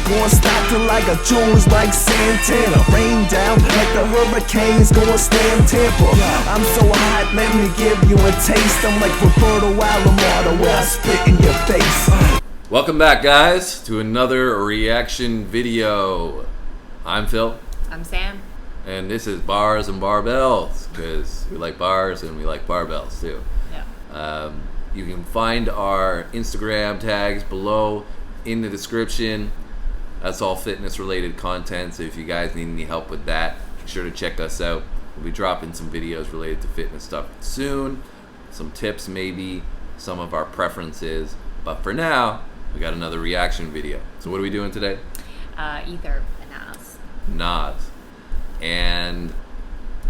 Gonna stop till I got jewels like Santana. Rain down like the hurricanes gonna slam Tampa. I'm so hot, let me give you a taste. I'm like Roberto Alomar, where I spit in your face. Welcome back, guys, to another reaction video. I'm Phil. I'm Sam. And this is Bars and Barbells, because we like bars and we like barbells too. Yeah. You can find our Instagram tags below in the description. That's all fitness related content, so if you guys need any help with that, be sure to check us out. We'll be dropping some videos related to fitness stuff soon, some tips maybe, some of our preferences, but for now, we got another reaction video. So what are we doing today? Ether and NAS. NAS. And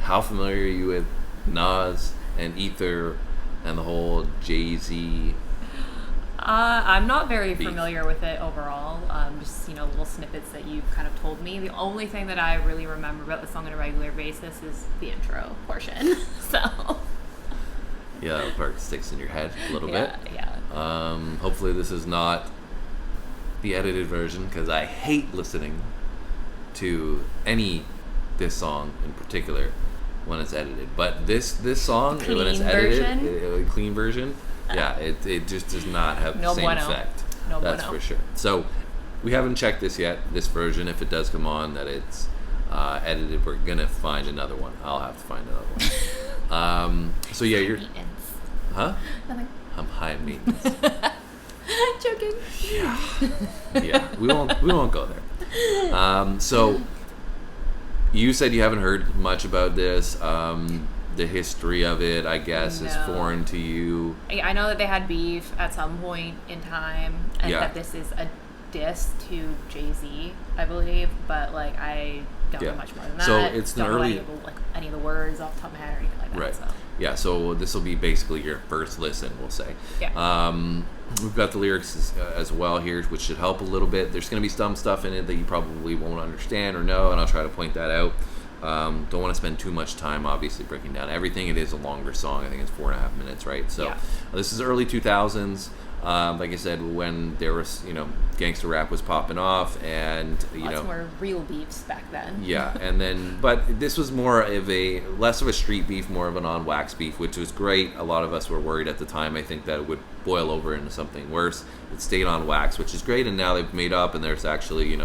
how familiar are you with NAS and Ether and the whole Jay-Z? I'm not very beef? familiar with it overall. Just little snippets that you've kind of told me. The only thing that I really remember about the song on a regular basis is the intro portion. So Yeah, that part sticks in your head a little bit. Yeah. Hopefully this is not the edited version, because I hate listening to this song in particular when it's edited. But this song, when it's edited, clean version, yeah, it just does not have the same effect. That's for sure. So we haven't checked this yet, this version. If it does come on that it's edited, we're gonna find another one. I'll have to find another one. So yeah, you're huh? Nothing. I'm high maintenance. Joking. Yeah. We won't go there. So you said you haven't heard much about this. The history of it, I guess, is foreign to you. I know that they had beef at some point in time, and that this is a diss to Jay-Z, I believe. But I don't know much more than that. So it's don't know any of the words off the top of my head or anything like that. Right. So. Yeah. So this will be basically your first listen, we'll say. Yeah. We've got the lyrics as well here, which should help a little bit. There's going to be some stuff in it that you probably won't understand or know, and I'll try to point that out. Don't want to spend too much time, obviously, breaking down everything. It is a longer song. I think it's 4.5 minutes, right? So this is early 2000s. Like I said, when there was, gangster rap was popping off, and lots more real beefs back then. Yeah, and then, but this was more of less of a street beef, more of an on-wax beef, which was great. A lot of us were worried at the time, I think, that it would boil over into something worse. It stayed on wax, which is great, and now they've made up, and there's actually,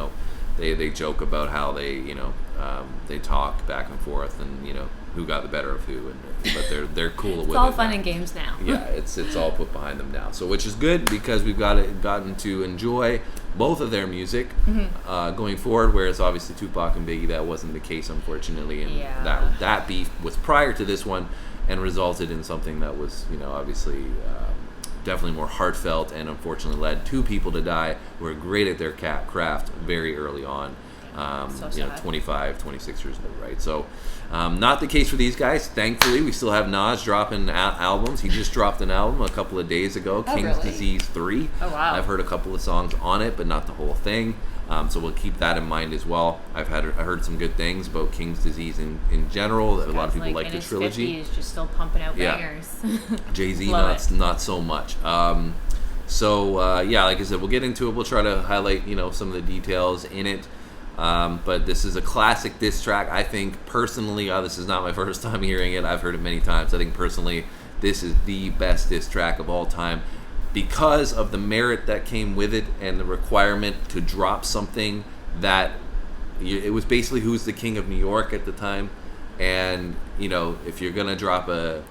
they joke about how they talk back and forth, and who got the better of who, but they're cool with it. It's all fun and games now. Yeah, it's all put behind them now. So which is good, because we've gotten to enjoy both of their music going forward. Whereas obviously Tupac and Biggie, that wasn't the case, unfortunately, and that beef was prior to this one, and resulted in something that was obviously definitely more heartfelt, and unfortunately led two people to die who were great at their craft very early on. 25, 26 years old, right? So, not the case for these guys. Thankfully, we still have Nas dropping albums. He just dropped an album a couple of days ago, King's Disease 3. Oh, wow. I've heard a couple of songs on it, but not the whole thing. So we'll keep that in mind as well. I heard some good things about King's Disease in general. A lot of people like the trilogy. He's just still pumping out bangers. Jay-Z, not so much. So like I said, we'll get into it. We'll try to highlight some of the details in it. But this is a classic diss track. I think personally, this is not my first time hearing it. I've heard it many times. I think personally, this is the best diss track of all time, because of the merit that came with it and the requirement to drop something that it was basically who's the king of New York at the time. And if you're gonna drop a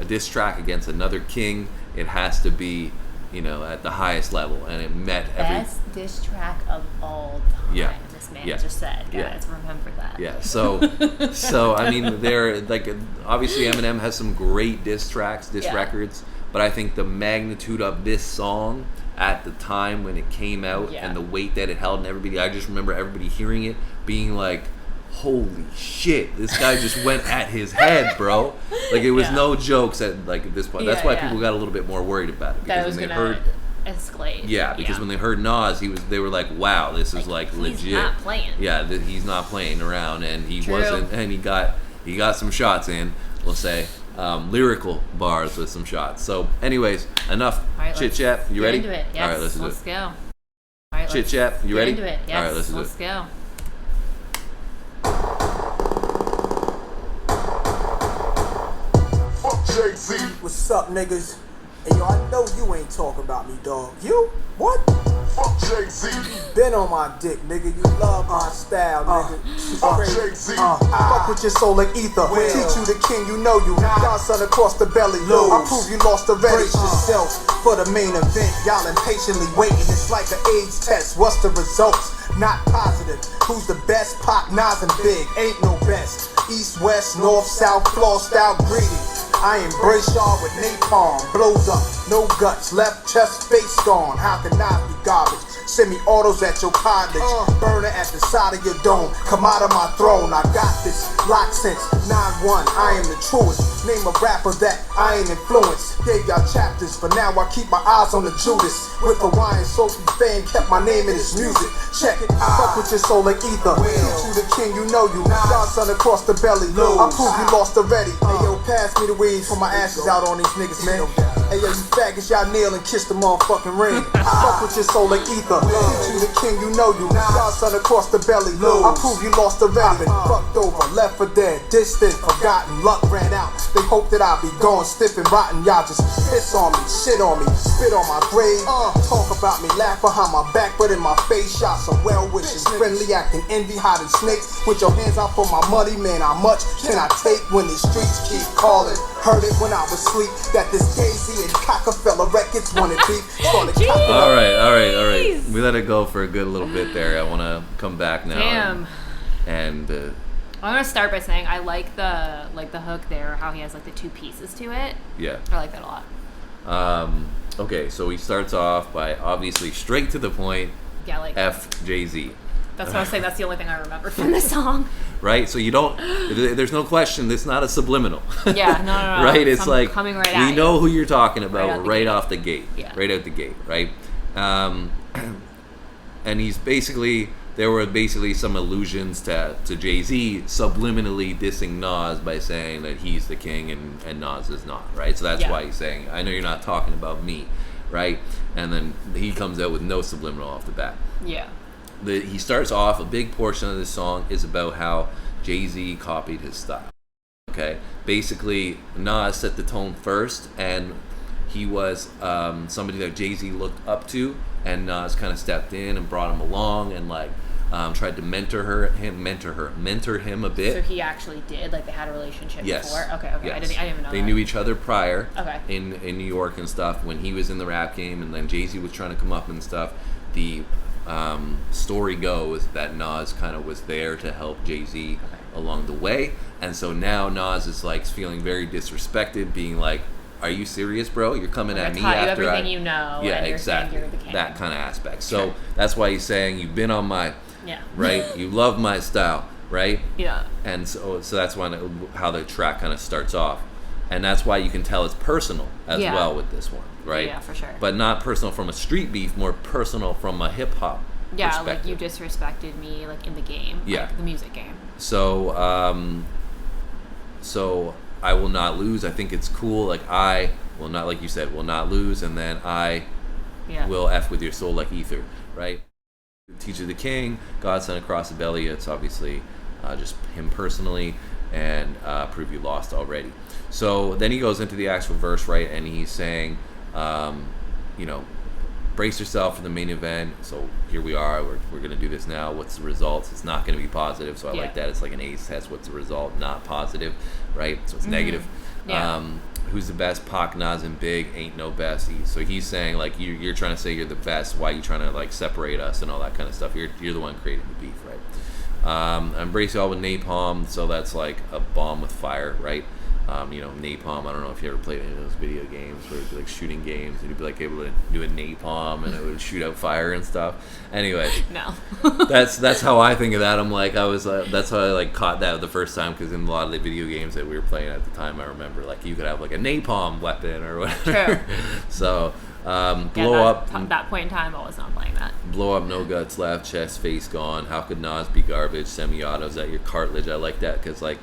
diss track against another king, it has to be at the highest level, and it met best diss track of all time. Yeah. This man just said, guys, remember that. Yeah. So I mean, they're obviously Eminem has some great diss records, but I think the magnitude of this song at the time when it came out and the weight that it held, and I just remember everybody hearing it being like, holy shit, this guy just went at his head, bro. It was no jokes at this point. That's why people got a little bit more worried about it, because when they heard escalate. Yeah, because when they heard Nas, they were like, wow, this is legit. He's not playing. Yeah, he's not playing around, and he wasn't, and he got some shots in, we'll say. Lyrical bars with some shots. So anyways, enough chit chat. You ready? Get into it. Yes, all right, let's do it. Let's go. All right, Chit chat. You ready? Get into it. Yes. All right, let's do it. Go. Jay-Z. What's up, niggas? Hey, yo, I know you ain't talking about me, dog. You? What? Fuck Jay-Z. Been on my dick, nigga. You love my style, nigga. Fuck Jay-Z. Fuck with your soul like ether. Teach you the king, you know you. Godson across the belly. I prove you lost already. Brace yourself for the main event. Y'all impatiently waiting. It's like an AIDS test. What's the results? Not positive. Who's the best? Pac, Nas, and Big. Ain't no best. East, west, north, south, flossed out greetings. I embrace y'all with napalm. Blows up, no guts, left chest, face gone. How can I be garbage? Semi-autos at your cottage. Burner at the side of your dome. Come out of my throne. I got this locked since 9-1. I am the truest. Name a rapper that I ain't influenced. Gave y'all chapters, but now I keep my eyes on the Judas. With a Ryan Sophie fan, kept my name in his music. Check it, fuck with your soul like ether. Teach you the king, you know you. Godson across the belly. I prove you lost already. Hey yo, pass me the weed for my ashes out on these niggas, man. Hey yo, you faggots, y'all kneel and kiss the motherfucking ring. Fuck with your soul like ether. Teach you the king, you know you. Godson across the belly. I prove you lost already. Been fucked over, left for dead, distant, forgotten. Luck ran out. They hope that I'll be gone, stiff and rotten. Y'all just piss on me, shit on me, spit on my grave. Talk about me, laugh behind my back, but in my face, shot some well wishes. Friendly acting, envy, hiding snakes. With your hands out for my money, man. How much can I take when the streets keep calling? Heard it when I was asleep that this Jay-Z and Cockefeller records wanted beef. All right. We let it go for a good little bit there. I want to come back now. Damn. And I'm gonna start by saying I like the hook there, how he has like the two pieces to it. yeah. I like that a lot. Okay, so he starts off by obviously straight to the point. Yeah, like F Jay-Z. that's what I was saying. That's the only thing I remember from this song. Right, so you don't. There's no question. It's not a subliminal. Yeah, no. Right, it's like coming right we at know you. who you're talking about Right off the gate. Yeah. Right out the gate. Right, and he's basically there were basically some allusions to Jay-Z subliminally dissing Nas by saying that he's the king and Nas is not. Right, so that's why he's saying, I know you're not talking about me. Right, and then he comes out with no subliminal off the bat. Yeah. He starts off, a big portion of this song is about how Jay-Z copied his style. Okay, basically Nas set the tone first, and he was somebody that Jay-Z looked up to, and Nas kind of stepped in and brought him along and like tried to mentor him a bit. So he actually did, like they had a relationship before. Okay. Yes. I didn't even know. They that. knew each other prior. Okay. In New York and stuff when he was in the rap game, and then Jay-Z was trying to come up and stuff. The story goes that Nas kind of was there to help Jay-Z along the way, and so now Nas is like feeling very disrespected, being like, "Are you serious, bro? You're coming at me after everything you know." Yeah, and you're exactly. You're the king. That kind of aspect. So that's why he's saying you've been on my right. You love my style, right? Yeah. And so that's how the track kind of starts off, and that's why you can tell it's personal as well with this one. Right? Yeah, for sure. But not personal from a street beef, more personal from a hip hop perspective. Like you disrespected me, like in the game, like the music game. So, so I will not lose. I think it's cool. Like I will not, like you said, will not lose, and then I will F with your soul like ether, right? Teacher the King, Godson across the belly. It's obviously just him personally, and prove you lost already. So then he goes into the actual verse, right, and he's saying, brace yourself for the main event. So here we are. We're going to do this now. What's the results? It's not going to be positive. So I like that. It's like an AIDS test. What's the result? Not positive, right? So it's negative. Yeah. Who's the best? Pac, Nas, and Big ain't no best. So he's saying like you're trying to say you're the best. Why are you trying to like separate us and all that kind of stuff? You're the one creating the beef, right? Embrace y'all with napalm. So that's like a bomb with fire, right? Napalm. I don't know if you ever played any of those video games where it'd be like shooting games and you'd be like able to do a napalm and it would shoot out fire and stuff. Anyway, no, that's how I think of that. I'm like that's how I like caught that the first time, because in a lot of the video games that we were playing at the time, I remember like you could have like a napalm weapon or whatever. True. So blow up. That point in time, I was not playing that. Blow up, no guts left, chest, face gone. How could Nas be garbage? Semi-autos at your cartilage. I like that because like.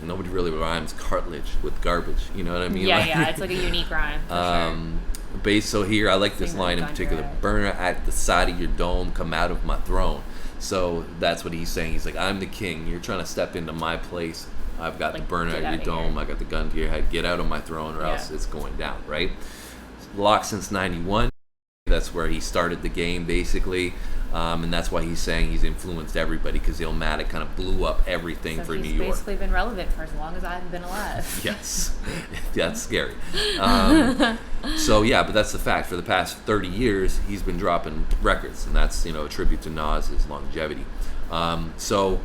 Nobody really rhymes cartilage with garbage. You know what I mean? Yeah, it's like a unique rhyme. For sure. So here, I like this line in particular. Burner at the side of your dome, come out of my throne. So that's what he's saying. He's like, I'm the king. You're trying to step into my place. I've got the burner at your dome. I got the gun to your head. Get out of my throne or else it's going down, right? Locked since 91. That's where he started the game, basically. And that's why he's saying he's influenced everybody, because Illmatic kind of blew up everything for New York. He's basically been relevant for as long as I've been alive. Yes. That's scary. So, yeah, but that's the fact. For the past 30 years, he's been dropping records, and that's, a tribute to Nas's longevity. So,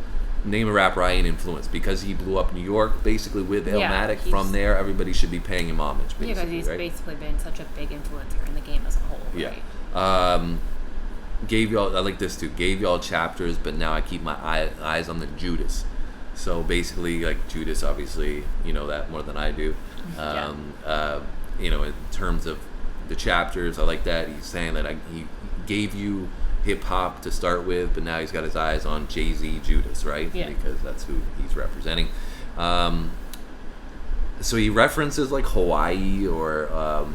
name a rapper I ain't influenced, because he blew up New York, basically, with Illmatic. From there, everybody should be paying him homage, basically. Yeah, because he's basically been such a big influencer in the game as a whole, right? Yeah. Gave y'all, I like this too, gave y'all chapters, but now I keep my eyes on the Judas. So basically, like, Judas, obviously, that more than I do. In terms of the chapters, I like that. He's saying that he gave you hip hop to start with, but now he's got his eyes on Jay-Z, Judas, right? Yeah. Because that's who he's representing. So he references like Hawaii, or I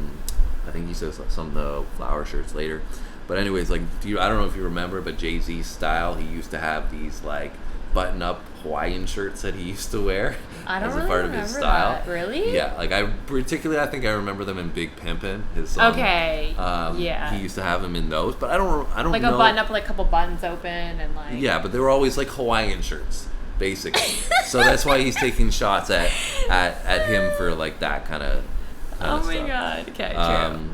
think he says some of the flower shirts later. But anyways, like, I don't know if you remember, but Jay-Z's style, he used to have these like button-up Hawaiian shirts that he used to wear as a part of his style. That. Really? Yeah, like I think I remember them in Big Pimpin', his song. Okay. Yeah. He used to have them in those, but I don't like know. A button up, like a couple buttons open, and like. Yeah, but they were always like Hawaiian shirts, basically. So that's why he's taking shots at him for like that kind of. Oh my stuff. God! Okay, true.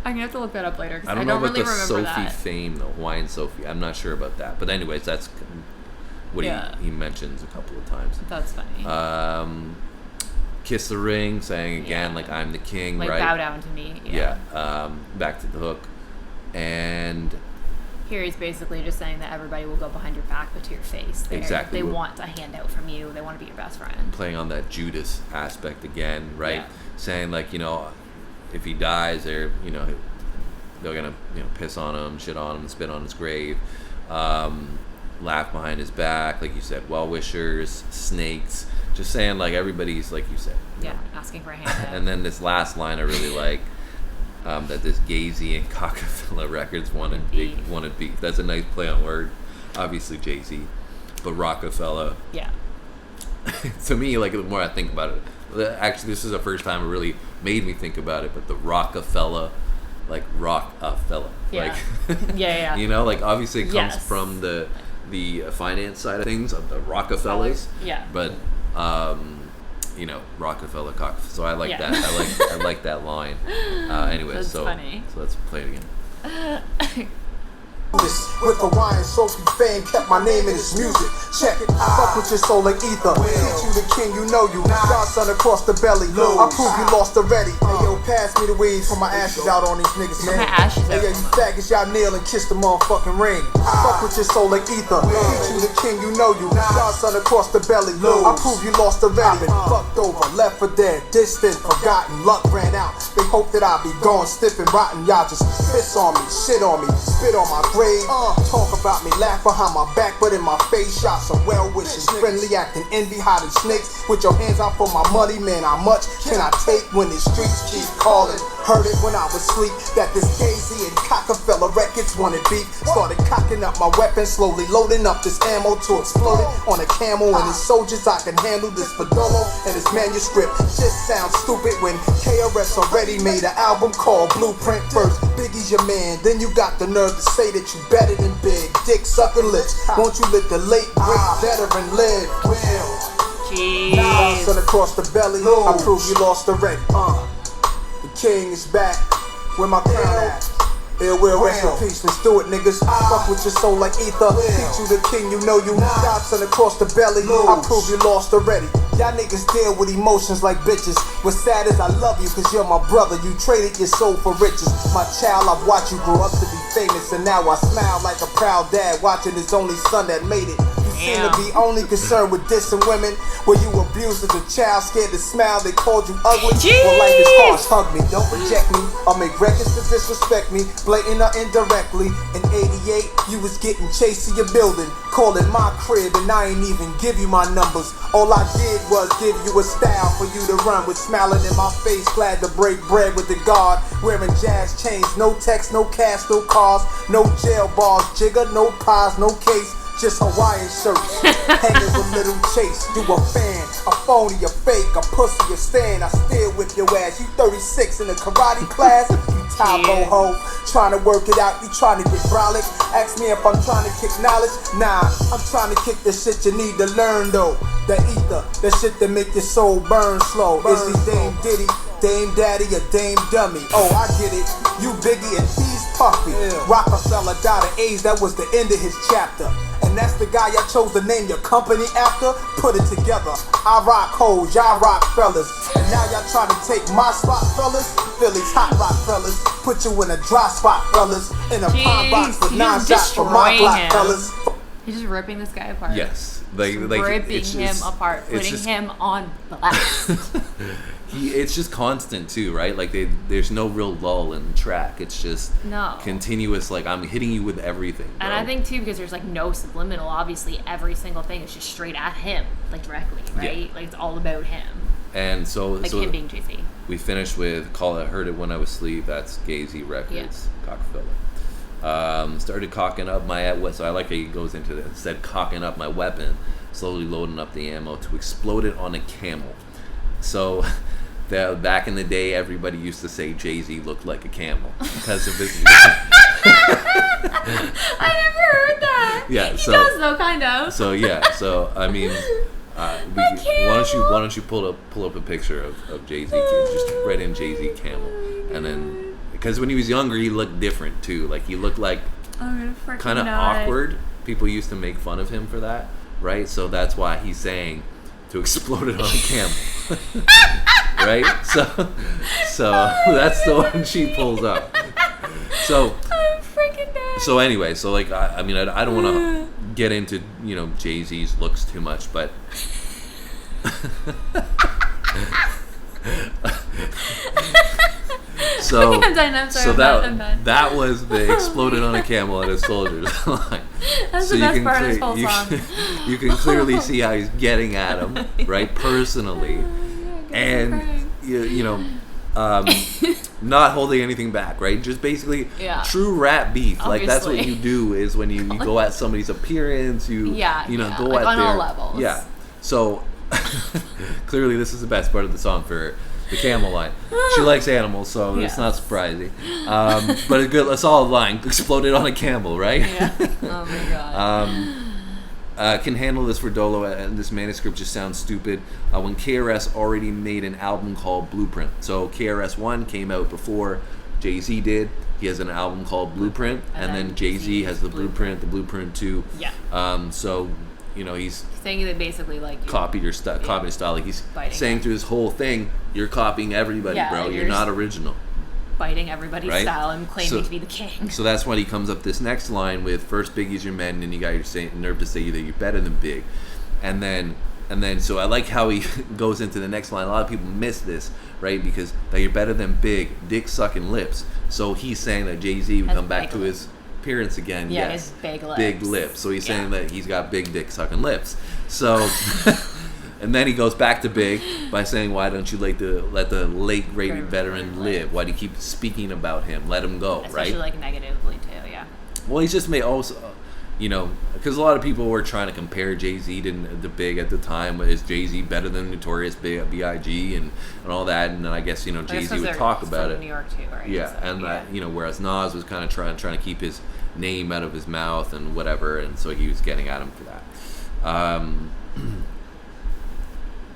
I'm gonna have to look that up later, because I don't about really the remember Sophie that. fame, though. Hawaiian Sophie. I'm not sure about that. But anyways, that's what he mentions a couple of times. That's funny. Kiss the Ring, saying again, like, I'm the king, like, right? Bow down to me. Yeah. Back to the hook. And here he's basically just saying that everybody will go behind your back, but to your face. Exactly. They want a handout from you. They want to be your best friend. Playing on that Judas aspect again, right? Yeah. Saying, like, if he dies, they're gonna piss on him, shit on him, spit on his grave, laugh behind his back, like you said, well-wishers, snakes, just saying, like, everybody's, like you said, asking for a handout. And then this last line I really like, that this Jay-Z and Coca-Cola Records wanted beef. That's a nice play on word, obviously Jay-Z, but Rockefeller. Yeah. To me, like, the more I think about it, actually, this is the first time it really made me think about it, but the Rockefeller, like Rockefeller, yeah. like, yeah. Like, obviously it comes from the finance side of things, of the Rockefellers, but Rockefeller cock. So I like that. I like that line. Anyway, so let's play it again. With Hawaiian Sophie fame, kept my name in his music. Check it, fuck with your soul like ether. Teach you the king, you know you. Godson across the belly. I prove you lost already. Hey yo, pass me the weeds, put my ashes out on these niggas, man. Hey yo, you faggots, y'all kneel and kiss the motherfucking ring. Fuck with your soul like ether. Teach you the king, you know you. Godson across the belly. I prove you lost already. Been fucked over, left for dead, distant, forgotten. Luck ran out. They hope that I'll be gone, stiff and rotten. Y'all just piss on me, shit on me, spit on my grave. Talk about me, laugh behind my back, but in my face, shot some well wishes, friendly acting, envy, hiding snakes. With your hands out for my money, man, how much can I take when the streets keep calling? Heard it when I was asleep, that this Jay-Z and Coca-Cola Records wanted beef. Started cocking up my weapon, slowly loading up this ammo to explode it on a camel. And his soldiers, I can handle this Fadolo and his manuscript. Just sounds stupid when KRS already made an album called Blueprint. First, Biggie's your man, then you got the nerve to say that you better than Big. Dick sucking lips, won't you let the late great veteran live? Jeez. Son across the belly, I prove you lost already. The king is back, where my crown at? Ill will, rest in peace, let's do it, niggas. Fuck with your soul like ether. Teach you the king, you know you. Godson across the belly, I prove you lost already. Y'all niggas deal with emotions like bitches. What's sad is I love you, cause you're my brother. You traded your soul for riches. My child, I've watched you grow up to be famous, and now I smile like a proud dad watching his only son that made it. You seem to be only concerned with dissing women. Were you abused as a child, scared to smile, they called you ugly? Well, life is harsh, hug me, don't reject me, or make records to disrespect me, blatant or indirectly. In 88, you was getting chased to your building, calling my crib, and I ain't even give you my numbers. All I did was give you a style for you to run with, smiling in my face, glad to break bread with the guard, wearing jazz chains, no text, no cash, no cars, no jail bars, jigger, no pies, no case, just Hawaiian shirts, hanging with little Chase. You a fan, a phony, a fake, a pussy, a stand. I still whip your ass. You 36 in a karate class. You Tybo ho, trying to work it out. You trying to get brolic. Ask me if I'm trying to kick knowledge. Nah, I'm trying to kick the shit you need to learn though. The ether, the shit that make your soul burn slow. Is he Dame Diddy, Dame Daddy, or Dame Dummy? Oh, I get it. You Biggie and he's Puffy. Rockefeller died of AIDS. That was the end of his chapter. And that's the guy y'all chose to name your company after? Put it together. I rock hoes, y'all rock fellas. And now y'all trying to take my spot, fellas. Philly's hot rock fellas. Put you in a dry spot, fellas. In a pine box with 9 shots for my block, fellas. He's just ripping this guy apart. Yes. Ripping him apart. Putting him on blast. It's just constant too, right? Like there's no real lull in the track. It's just continuous. Like I'm hitting you with everything, bro. And I think too because there's like no subliminal. Obviously, every single thing is just straight at him, like directly, right? Yeah. Like it's all about him. And so him being Jay-Z. We finished with "Call It Heard It When I Was Asleep." That's Gay-Z Records, Rockefeller. Started cocking up my so I like how he goes into this. Said cocking up my weapon, slowly loading up the ammo to explode it on a camel. So. Back in the day, everybody used to say Jay-Z looked like a camel because of his. I never heard that. Yeah, he does though, kind of. So yeah, so I mean, why don't you pull up a picture of Jay-Z? Just write in Jay-Z camel, and then because when he was younger, he looked different too. Like he looked like kind of awkward. People used to make fun of him for that, right? So that's why he's saying to explode it on a camel. Right? So that's the one she pulls up. So I'm freaking dead. So anyway, so like I mean I don't want to get into, you know, Jay-Z's looks too much, but so that was the exploded on a camel at a soldier's line. That's so the best part of this whole song. You can clearly see how he's getting at him, right, personally. And you know, not holding anything back, right? Just basically true rap beef. Obviously. Like that's what you do is when you go at somebody's appearance, you go like at on their all levels. Yeah. So clearly this is the best part of the song for the camel line. She likes animals, so it's not surprising. But a solid line. Exploded on a camel, right? Yeah. Oh my god. Can handle this for Dolo, and this manuscript just sounds stupid. When KRS already made an album called Blueprint. So KRS 1 came out before Jay-Z did. He has an album called Blueprint, and then Jay-Z has the Blueprint 2. Yeah. So, you know, he's saying that basically like copied your style. Like he's saying through his whole thing, you're copying everybody, bro. You're not original. Biting everybody's style and claiming to be the king. So that's when he comes up this next line with first Biggie's your men, and you got your nerve to say that you're better than Big, and then so I like how he goes into the next line. A lot of people miss this, right? Because that you're better than Big, dick sucking lips. So he's saying that Jay-Z would come back to his appearance again. Yeah, yes, his big lips. Big lips. So he's saying that he's got big dick sucking lips. So. And then he goes back to Big by saying, "Why don't you let the late great veteran live? Why do you keep speaking about him? Let him go, especially right?" like negatively too, yeah. Well, he's just made also, you know, because a lot of people were trying to compare Jay-Z to Big at the time. Is Jay-Z better than Notorious B.I.G. and all that? And then I guess, you know, Jay-Z would talk about it. New York too, right? Yeah, so, and that, you know, whereas Nas was kind of trying to keep his name out of his mouth and whatever, and so he was getting at him for that.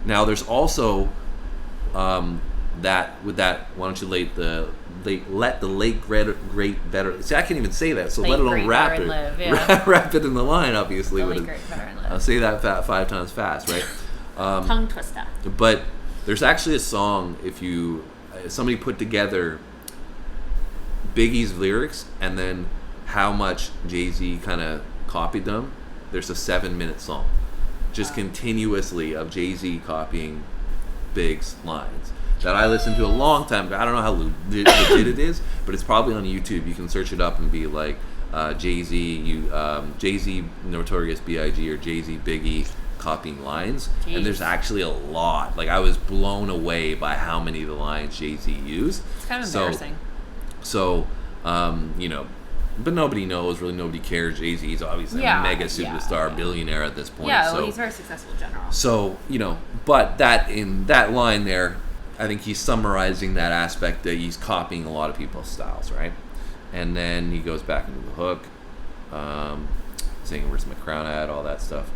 Now there's also that with that. Why don't you let the late great veteran? See, I can't even say that. So let alone rap it. Live, yeah. Rap it in the line, obviously. The late great veteran live. I'll say that 5 times fast, right? Tongue twister. But there's actually a song. If somebody put together Biggie's lyrics and then how much Jay-Z kind of copied them, there's a 7-minute song, just continuously of Jay-Z copying Big's lines that I listened to a long time ago. I don't know how legit it is, but it's probably on YouTube. You can search it up and be like Jay-Z, Jay-Z Notorious B.I.G. or Jay-Z Biggie copying lines. Jeez. And there's actually a lot. Like, I was blown away by how many of the lines Jay-Z used. It's kind of embarrassing. So, you know, but nobody knows, really nobody cares. Jay-Z is obviously a mega superstar, billionaire at this point. Yeah, so, well, he's very successful in general. So, you know, but that in that line there, I think he's summarizing that aspect that he's copying a lot of people's styles, right? And then he goes back into the hook, saying, "Where's my crown at?" All that stuff.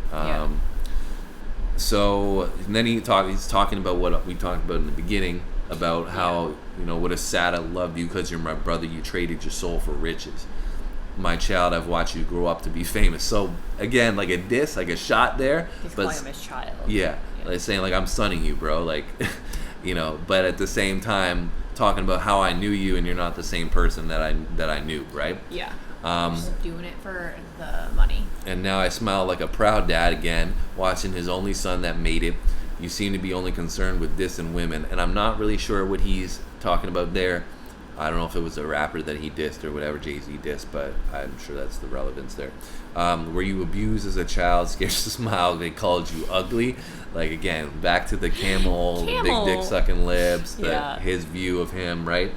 So and then he's talking about what we talked about in the beginning, about how, you know, what a sad I loved you because you're my brother, you traded your soul for riches. My child, I've watched you grow up to be famous. So again, like a diss, like a shot there. He's calling him his child. Yeah, like saying like, I'm stunning you, bro. Like, you know, but at the same time talking about how I knew you and you're not the same person that I knew, right? Yeah. Just doing it for the money. And now I smile like a proud dad again, watching his only son that made it. You seem to be only concerned with dissing women, and I'm not really sure what he's talking about there. I don't know if it was a rapper that he dissed or whatever Jay-Z dissed, but I'm sure that's the relevance there. Were you abused as a child? Scarce to smile. They called you ugly. Like, again, back to the Camel. Big dick sucking lips. His view of him, right?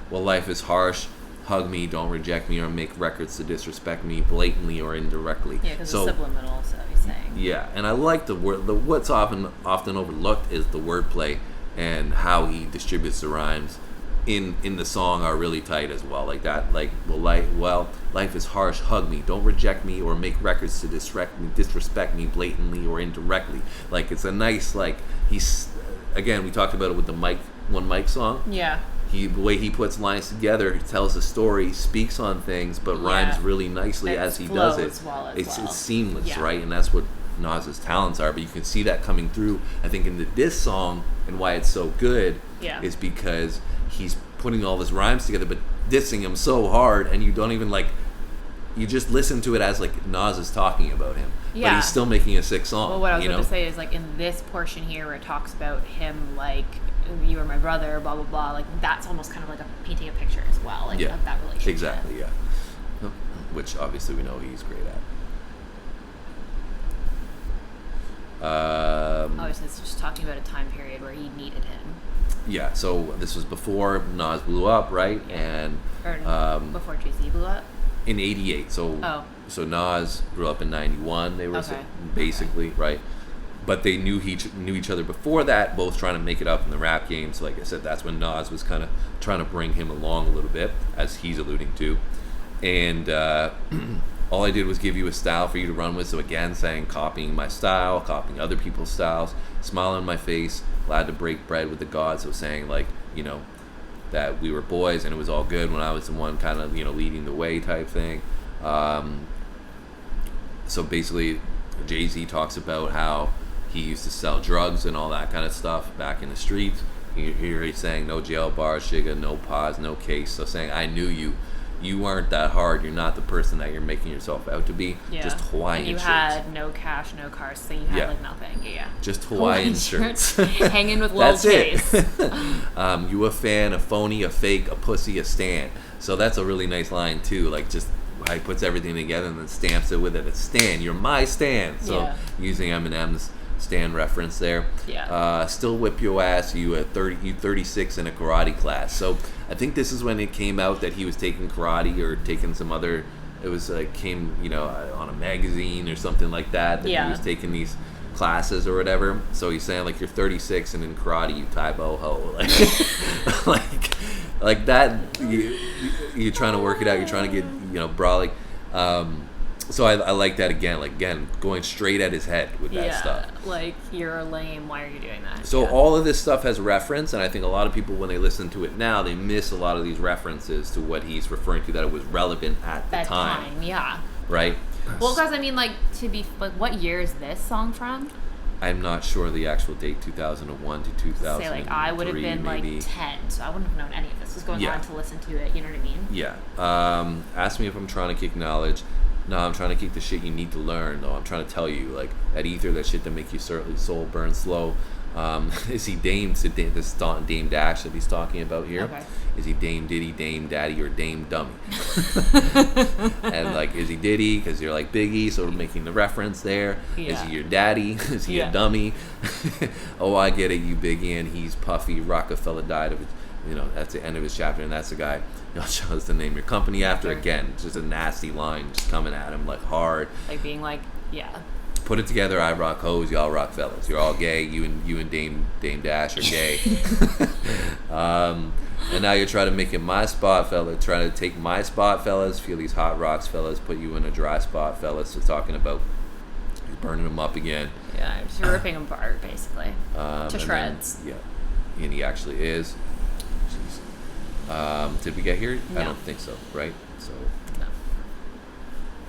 Well, life is harsh. Hug me, don't reject me, or make records to disrespect me blatantly or indirectly. Yeah, because it's subliminal, so he's saying. Yeah, and I like the word. What's often overlooked is the wordplay and how he distributes the rhymes in the song are really tight as well. Like that, like life is harsh. Hug me, don't reject me, or make records to disrespect me blatantly or indirectly. Like, it's a nice, like, he's, again, we talked about it with the One Mic song. Yeah. The way he puts lines together, tells a story, speaks on things, but rhymes really nicely as he does it. It's seamless, right? And that's what Nas's talents are. But you can see that coming through, I think, in the diss song, and why it's so good is because he's putting all this rhymes together, but dissing him so hard, and you don't even, like, you just listen to it as, like, Nas is talking about him. Yeah. But he's still making a sick song. Well, what I was going to say is, like, in this portion here where it talks about him, like, you were my brother, blah, blah, blah, like, that's almost kind of like painting a picture as well, like, of that relationship. Exactly, yeah. Which, obviously, we know he's great at. Obviously, it's just talking about a time period where he needed him. Yeah, so this was before Nas blew up, right? Yeah. And before Jay-Z blew up? In 88. So Nas grew up in 91. They were basically, right? But they knew each other before that, both trying to make it up in the rap game. So, like I said, that's when Nas was kind of trying to bring him along a little bit, as he's alluding to. And all I did was give you a style for you to run with. So again, saying copying my style, copying other people's styles, smile on my face, glad to break bread with the gods. So saying, like, you know, that we were boys and it was all good when I was the one kind of, you know, leading the way type thing. So basically, Jay-Z talks about how he used to sell drugs and all that kind of stuff back in the streets. Here he's saying no jail bars, Shiga, no pause, no case. So saying, I knew you. You weren't that hard. You're not the person that you're making yourself out to be. Yeah. Just Hawaiian and you shirts. had no cash, no cars, so you had like nothing. Yeah. Just Hawaiian shirts. Hanging with Lil Chase. You a fan, a phony, a fake, a pussy, a stan. So that's a really nice line too. Like, just how he puts everything together and then stamps it with it. It's Stan. You're my Stan. So using Eminem's Stan reference there. Yeah. Still whip your ass. You 36 in a karate class. So I think this is when it came out that he was taking karate or taking some other. It was came on a magazine or something like that. He was taking these classes or whatever. So he's saying, like, you're 36 and in karate you tai bo ho, like that. You're trying to work it out. You're trying to get brawling. So I like that again, going straight at his head with that stuff. Like, you're lame, why are you doing that? So all of this stuff has reference, and I think a lot of people, when they listen to it now, they miss a lot of these references to what he's referring to, that it was relevant at the time. Yeah. Right? Well, because, I mean, what year is this song from? I'm not sure the actual date, 2001 to 2003. Say, like, I would have been, maybe. 10, so I wouldn't have known any of this was going on to listen to it, you know what I mean? Yeah. Ask me if I'm trying to kick knowledge. No, I'm trying to keep the shit you need to learn. No, I'm trying to tell you, like, that ether, that shit that make your soul burn slow. Is he Dame, this Dame Dash that he's talking about here? Okay. Is he Dame Diddy, Dame Daddy, or Dame Dummy? And, like, is he Diddy because you're like Biggie, so we're making the reference there? Yeah. Is he your daddy? Is he Yeah. a dummy? Oh, I get it, you Biggie, and he's Puffy. Rockefeller died of it. You know, that's the end of his chapter, and that's the guy y'all chose to name your company after. Sure. Again, it's just a nasty line just coming at him, like, hard. Like being like, yeah. Put it together. I rock hoes, y'all rock fellas. You're all gay. You and Dame Dash are gay. And now you're trying to make it my spot, fella. Trying to take my spot, fellas. Feel these hot rocks, fellas. Put you in a dry spot, fellas. So talking about he's burning them up again. Yeah, just ripping them apart, basically. To shreds. Then, yeah, and he actually is. Jeez. Did we get here? No. I don't think so. Right? So.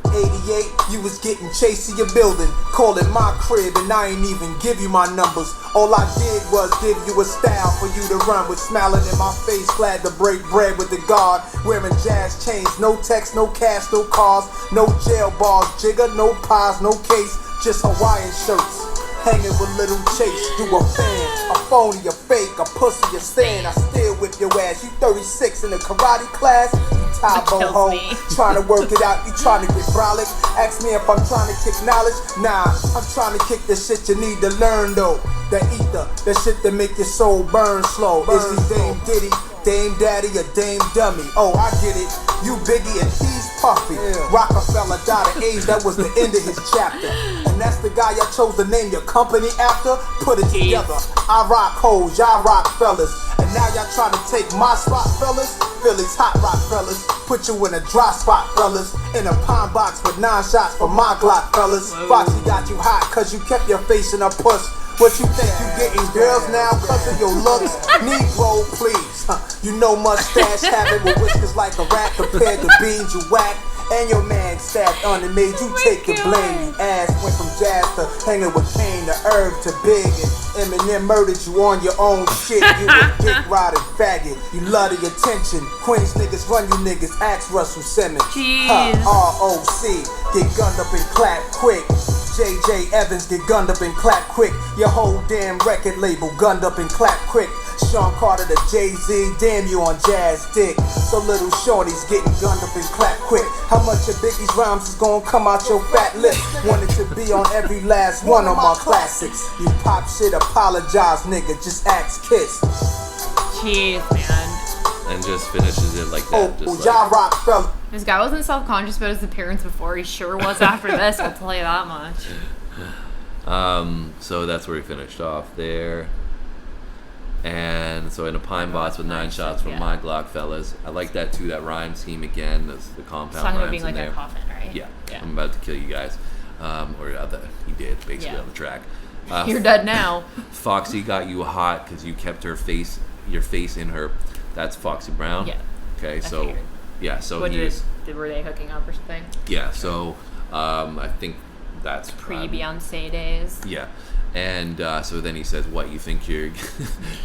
88, you was getting chased to your building, calling my crib, and I ain't even give you my numbers. All I did was give you a style for you to run with, smiling in my face, glad to break bread with the guard, wearing jazz chains, no text, no cash, no cars, no jail bars, jigger, no pies, no case, just Hawaiian shirts. Hanging with little Chase, you a fan, a phony, a fake, a pussy, a stand. I still whip your ass. You 36 in the karate class, you Tybo ho, trying to work it out. You trying to get brolic. Ask me if I'm trying to kick knowledge. Nah, I'm trying to kick the shit you need to learn though. The ether, the shit that make your soul burn slow. Is he Dame Diddy, Dame Daddy, or Dame Dummy? Oh, I get it. You Biggie and he's Puffy. Rockefeller died of AIDS. That was the end of his chapter. And that's the guy y'all chose to name your company after. Put it together. I rock hoes, y'all rock fellas. And now y'all trying to take my spot, fellas. Philly's hot rock fellas. Put you in a dry spot, fellas. In a pine box with 9 shots for my Glock, fellas. Foxy got you hot cause you kept your face in a puss. What you think you getting girls now cause of your looks? Negro, please. You know mustache having with whiskers like a rat compared to beans you whack. And your man stabbed on and made you take the blame. You ass went from jazz to hanging with Kane to Herb to Big. And Eminem murdered you on your own shit. You a dick riding faggot. You love the attention. Queens niggas run you niggas. Ask Russell Simmons. ROC. Get gunned up and clap quick. JJ Evans get gunned up and clap quick. Your whole damn record label gunned up and clap quick. Sean Carter to Jay-Z, damn you on jazz dick. So little shorty's getting gunned up and clap quick. How much of Biggie's rhymes is gonna come out your fat lips? Wanted to be on every last one of my classics. You pop shit, apologize nigga, just ask Kiss. Jeez, man. And just finishes it like that. Oh, y'all rock fella. This guy wasn't self-conscious about his appearance before. He sure was after this, I'll tell you that much. So that's where he finished off there. And so in a pine box with 9 shots from my Glock, fellas. I like that too, that rhyme scheme again. That's the compound Talking rhymes about being like in there. a coffin, right? Yeah. I'm about to kill you guys. He did, basically, on the track. You're dead now. Foxy got you hot because you kept your face in her. That's Foxy Brown. Yeah. Okay, I so figured. yeah, so What he is. were they hooking up or something? Yeah, so I think that's Pre-Beyonce days. Yeah. And so then he says, "What, you think you're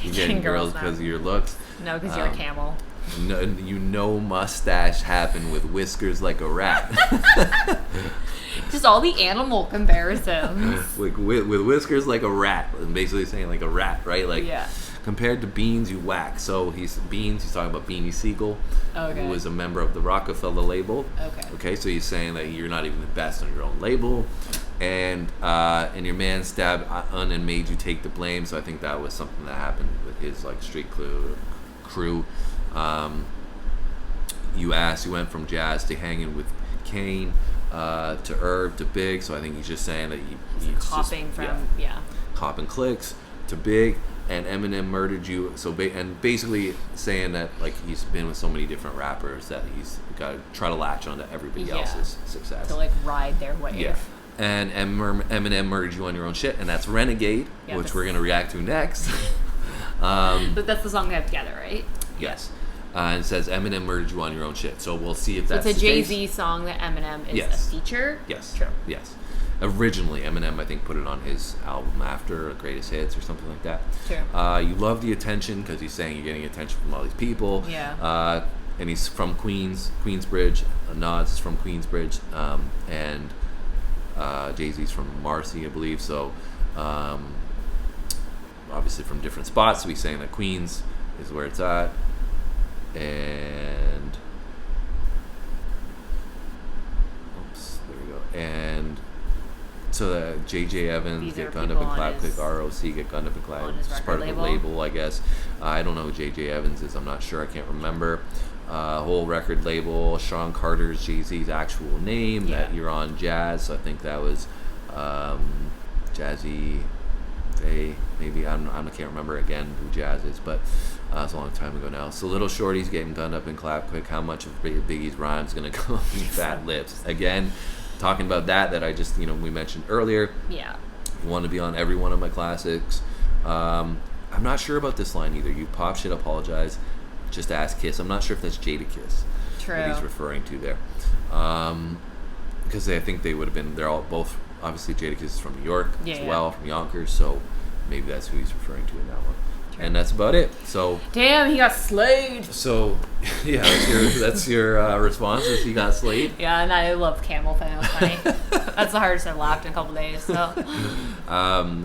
getting girls because of your looks? No, because you're a camel. No, you know mustache happen with whiskers like a rat." Just all the animal comparisons. with whiskers like a rat. Basically saying like a rat, right? Like compared to beans, you whack. So he's talking about Beanie Siegel, who was a member of the Rockefeller label. Okay, so he's saying that you're not even the best on your own label. And your man stabbed Un and made you take the blame. So I think that was something that happened with his like street crew. You went from jazz to hanging with Kane to Herb to Big. So I think he's just saying that he's hopping from hopping clicks to Big. And Eminem murdered you. So and basically saying that like he's been with so many different rappers that he's got to try to latch onto everybody else's success to like ride their wave. Yeah. And Eminem murdered you on your own shit, and that's Renegade, which we're gonna react to next. But that's the song they have together, right? Yes. And it says Eminem murdered you on your own shit. So we'll see if that's it's a the Jay-Z case. song that Eminem is a feature. Yes. True. Yes. Originally, Eminem I think put it on his album after Greatest Hits or something like that. True. You love the attention because he's saying you're getting attention from all these people. Yeah. and he's from Queensbridge. Nas is from Queensbridge, and Jay-Z's from Marcy, I believe. So obviously from different spots. So he's saying that Queens is where it's at, and there we go. And so J.J. Evans These get are gunned up people and on clap his- quick. ROC get gunned up and clap. on his It's part of record the label? label, I guess. I don't know who J.J. Evans is. I'm not sure. I can't remember. Whole record label. Sean Carter's Jay-Z's actual name. Yeah. That you're on Jazz. So I think that was Jazzy Day. Maybe I can't remember again who Jazz is, but it's a long time ago now. So Little Shorty's getting gunned up and clap quick. How much of Biggie's rhymes gonna come off these fat lips? Again, talking about that I just we mentioned earlier. Yeah. You want to be on every one of my classics. I'm not sure about this line either. You pop shit, apologize. Just ask Kiss. I'm not sure if that's Jadakiss that he's referring to there. Because I think they would have been. They're all both obviously Jadakiss is from New York as well, from Yonkers. So maybe that's who he's referring to in that one. True. And that's about it. So damn, he got slayed. So yeah, that's your response. Is he got slayed? Yeah, and I love Camel thing. That was funny. That's the hardest I've laughed in a couple days. So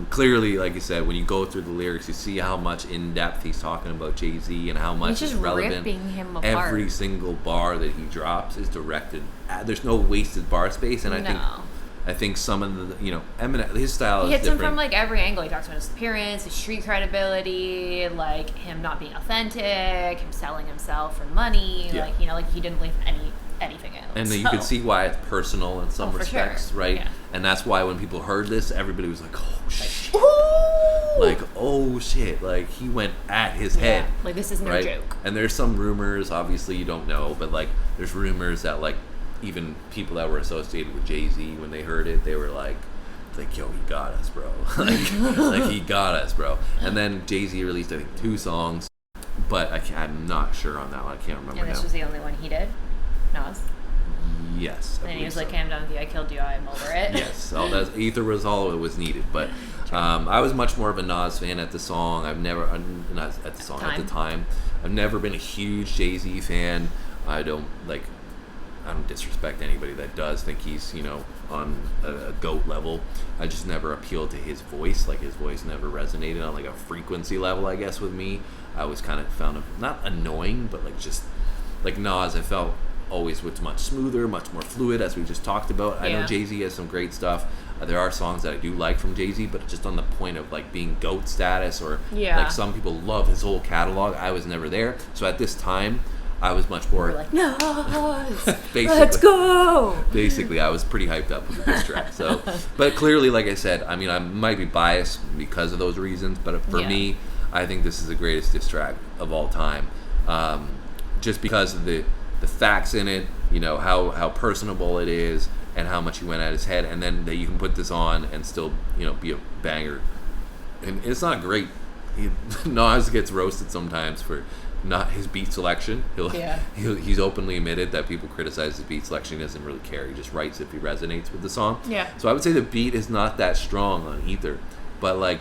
clearly, like you said, when you go through the lyrics, you see how much in depth he's talking about Jay-Z and how much he's just is relevant. ripping him apart. Every single bar that he drops is directed. There's no wasted bar space, and I think some of the Eminem, his style is different. He hits him from like every angle. He talks about his appearance, his street credibility, like him not being authentic, him selling himself for money. Yeah. Like he didn't leave anything out. And you could see why it's personal in some respects, sure. right? Yeah. And that's why when people heard this, everybody was like, "Oh shit!" Ooh! Like, "Oh shit!" Like he went at his head. Like this is no joke. And there's some rumors. Obviously, you don't know, but like there's rumors that like even people that were associated with Jay-Z, when they heard it, they were like, yo, he got us, bro. like he got us, bro. And then Jay-Z released, I think, 2 songs, but I'm not sure on that one. I can't remember And this was the only one he did? Nas? Yes. And he was like, I'm done with you. I killed you. I'm over it. Yes. Ether was all it was needed. But I was much more of a Nas fan at the song. At the time. I've never been a huge Jay-Z fan. I don't disrespect anybody that does think he's, on a GOAT level. I just never appealed to his voice. Like, his voice never resonated on, like, a frequency level, I guess, with me. I always kind of found him, not annoying, but, like, just, like, Nas, I felt always was much smoother, much more fluid, as we just talked about. I know Jay-Z has some great stuff. There are songs that I do like from Jay-Z, but just on the point of, like, being GOAT status or, like, some people love his whole catalog. I was never there. So at this time, I was much more like, no, let's go. Basically, I was pretty hyped up with this track. So, but clearly, like I said, I mean, I might be biased because of those reasons. But for me, I think this is the greatest diss track of all time, just because of the facts in it. How personable it is, and how much he went at his head, and then that you can put this on and still be a banger. And it's not great. Nas gets roasted sometimes for not his beat selection. He's openly admitted that people criticize his beat selection. He doesn't really care. He just writes if he resonates with the song. Yeah. So I would say the beat is not that strong on Ether, but like,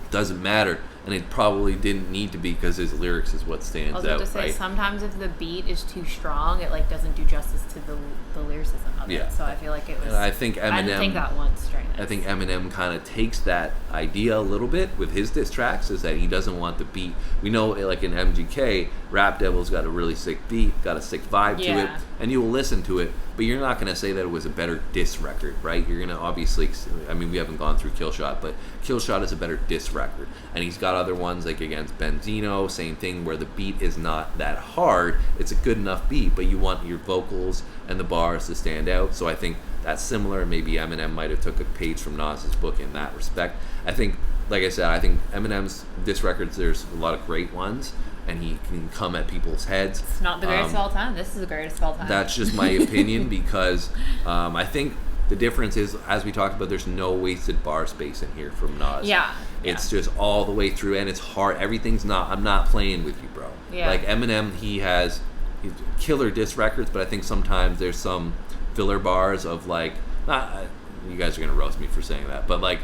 doesn't matter. And it probably didn't need to be because his lyrics is what stands out. I was about to say, right? Sometimes if the beat is too strong, it like doesn't do justice to the lyricism of it. So I feel like it was. And I think Eminem. I didn't think that once during this. I think Eminem kind of takes that idea a little bit with his diss tracks, is that he doesn't want the beat. We know, like in MGK, Rap Devil's got a really sick beat, got a sick vibe to it, and you will listen to it, but you're not going to say that it was a better diss record, right? You're going to obviously, I mean, we haven't gone through Killshot, but Killshot is a better diss record, and he's got other ones like against Benzino, same thing, where the beat is not that hard. It's a good enough beat, but you want your vocals and the bars to stand out. So I think that's similar. Maybe Eminem might have took a page from Nas's book in that respect. I think, like I said, I think Eminem's diss records, there's a lot of great ones, and he can come at people's heads. It's not the greatest of all time. This is the greatest of all time. That's just my opinion, because I think the difference is, as we talked about, there's no wasted bar space in here from Nas. It's just all the way through, and it's hard. Everything's not, I'm not playing with you, bro. Like Eminem, he's killer diss records, but I think sometimes there's some filler bars of like, not, you guys are gonna roast me for saying that, but like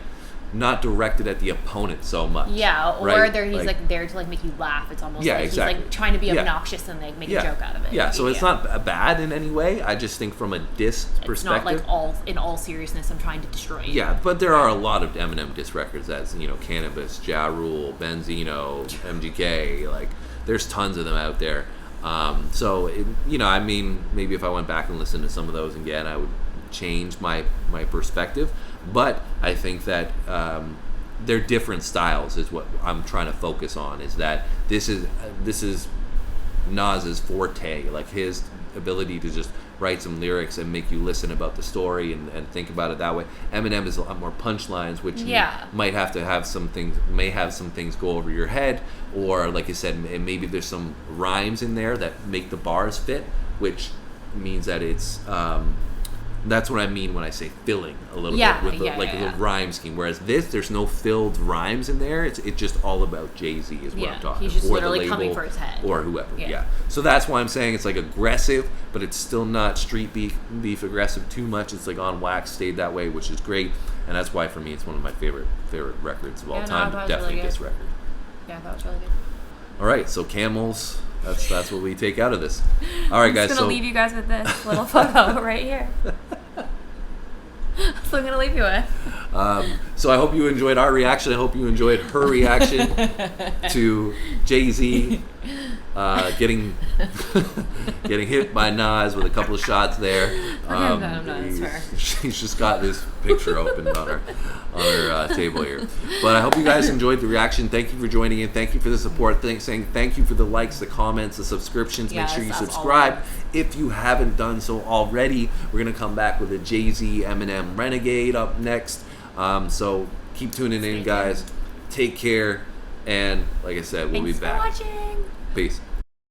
not directed at the opponent so much. Yeah, or right? he's like there to like make you laugh. It's almost like exactly. he's like trying to be Yeah. obnoxious and like make a joke out of it. Yeah, so it's not bad in any way. I just think from a diss perspective, it's not like in all seriousness I'm trying to destroy you. Yeah, but there are a lot of Eminem diss records as Cannabis, Ja Rule, Benzino, MGK. Like there's tons of them out there. So I mean, maybe if I went back and listened to some of those again, I would change my perspective. But I think that they're different styles is what I'm trying to focus on. Is that this is Nas's forte, like his ability to just write some lyrics and make you listen about the story and think about it that way. Eminem is a lot more punchlines, which might have some things go over your head, or like I said, maybe there's some rhymes in there that make the bars fit, which means that it's that's what I mean when I say filling a little bit with the rhyme scheme. Whereas there's no filled rhymes in there. It's just all about Jay-Z is what I'm talking. He's just or literally the label, coming for his head. or whoever. Yeah. So that's why I'm saying it's like aggressive, but it's still not street beef aggressive too much. It's like on wax, stayed that way, which is great, and that's why for me it's one of my favorite records of all time. Definitely really this record. Yeah, that was really good. All right, so Camels. That's what we take out of this. All right, guys. I'm just gonna leave you guys with this little photo right here. That's what I'm gonna leave you with. So I hope you enjoyed our reaction. I hope you enjoyed her reaction to Jay-Z getting hit by Nas with a couple of shots there. She's just got this picture opened on her table here. But I hope you guys enjoyed the reaction. Thank you for joining in. Thank you for the support. Thank you for the likes, the comments, the subscriptions. Make sure you subscribe if you haven't done so already. We're gonna come back with a Jay-Z Eminem Renegade up next. So keep tuning in, guys. Take care, and like I said, we'll be back. Thanks for watching. Peace.